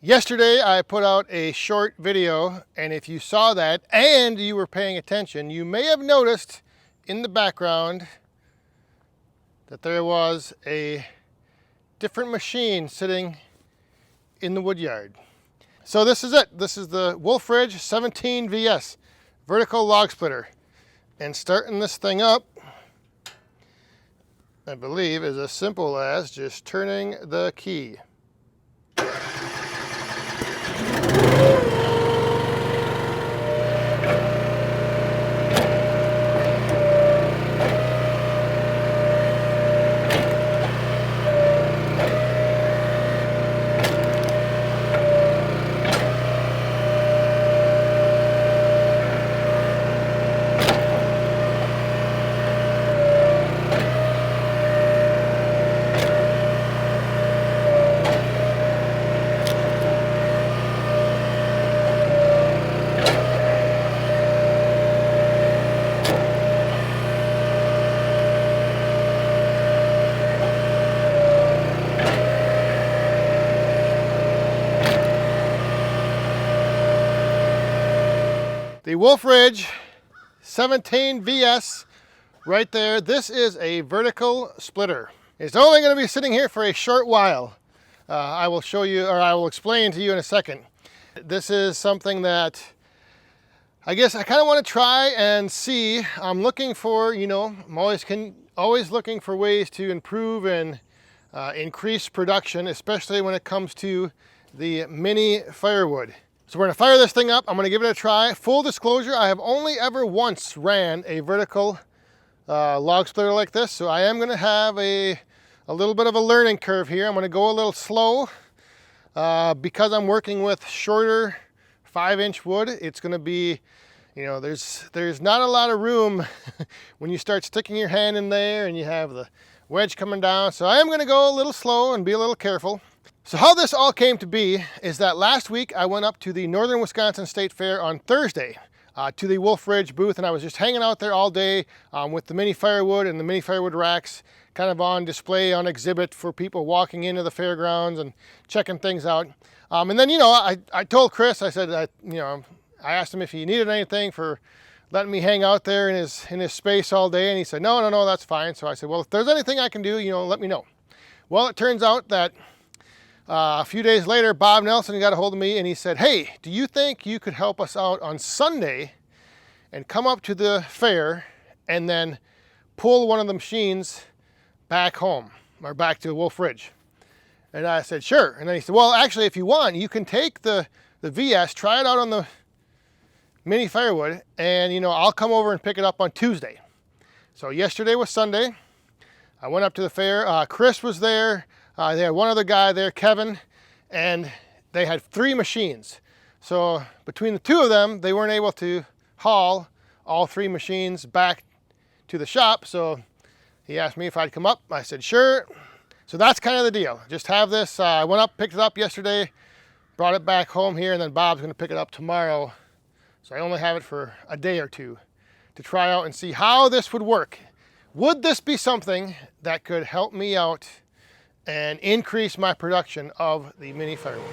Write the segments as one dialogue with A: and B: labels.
A: Yesterday I put out a short video, and if you saw that and you were paying attention, you may have noticed in the background that there was a different machine sitting in the wood yard. So this is it. This is the Wolf Ridge 17 VS vertical log splitter. And starting this thing up, I believe, is as simple as just turning the key. The Wolf Ridge 17 VS right there. This is a vertical splitter. It's only going to be sitting here for a short while. I will show you, or I will explain to you in a second. This is something that I guess I kind of want to try and see. I'm looking for, I'm always looking for ways to improve and increase production, especially when it comes to the mini firewood. So we're gonna fire this thing up. I'm gonna give it a try. Full disclosure, I have only ever once ran a vertical log splitter like this, so I am gonna have a little bit of a learning curve here. I'm gonna go a little slow because I'm working with shorter 5-inch wood. It's gonna be, there's not a lot of room when you start sticking your hand in there and you have the wedge coming down. So I am gonna go a little slow and be a little careful. So how this all came to be is that last week I went up to the Northern Wisconsin State Fair on Thursday to the Wolf Ridge booth, and I was just hanging out there all day with the mini firewood and the mini firewood racks kind of on display, on exhibit for people walking into the fairgrounds and checking things out. And then, I told Chris, I said, I asked him if he needed anything for letting me hang out there in his space all day, and he said, no, that's fine. So I said, well, if there's anything I can do, let me know. Well, it turns out that a few days later, Bob Nelson got a hold of me and he said, hey, do you think you could help us out on Sunday and come up to the fair and then pull one of the machines back home or back to Wolf Ridge? And I said, sure. And then he said, well, actually, if you want, you can take the VS, try it out on the mini firewood, and, I'll come over and pick it up on Tuesday. So yesterday was Sunday. I went up to the fair. Chris was there. They had one other guy there, Kevin, and they had 3 machines. So between the 2 of them, they weren't able to haul all 3 machines back to the shop. So he asked me if I'd come up. I said, sure. So that's kind of the deal. Just have this. I went up, picked it up yesterday, brought it back home here, and then Bob's going to pick it up tomorrow. So I only have it for a day or 2 to try out and see how this would work. Would this be something that could help me out and increase my production of the mini firewood?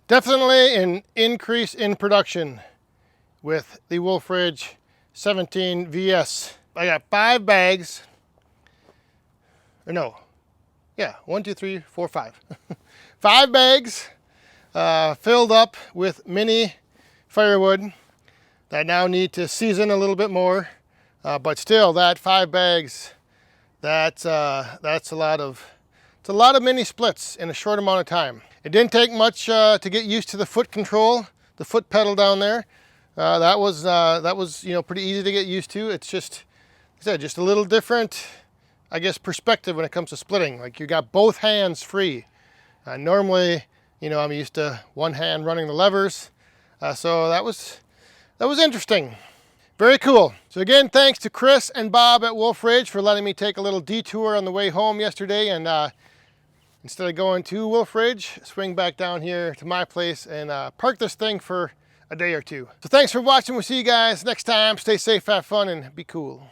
A: Definitely an increase in production with the Wolf Ridge 17 VS. I got 5 bags, or no, yeah, 1, 2, 3, 4, 5. 5 bags filled up with mini firewood that now need to season a little bit more. But still, that 5 bags, that's a lot of mini splits in a short amount of time. It didn't take much to get used to the foot control, the foot pedal down there. That was pretty easy to get used to. It's just, like I said, just a little different, I guess, perspective when it comes to splitting. Like, you got both hands free. Normally, I'm used to one hand running the levers, so that was interesting. Very cool. So again, thanks to Chris and Bob at Wolf Ridge for letting me take a little detour on the way home yesterday, and instead of going to Wolf Ridge, swing back down here to my place and park this thing for a day or two. So thanks for watching. We'll see you guys next time. Stay safe, have fun, and be cool.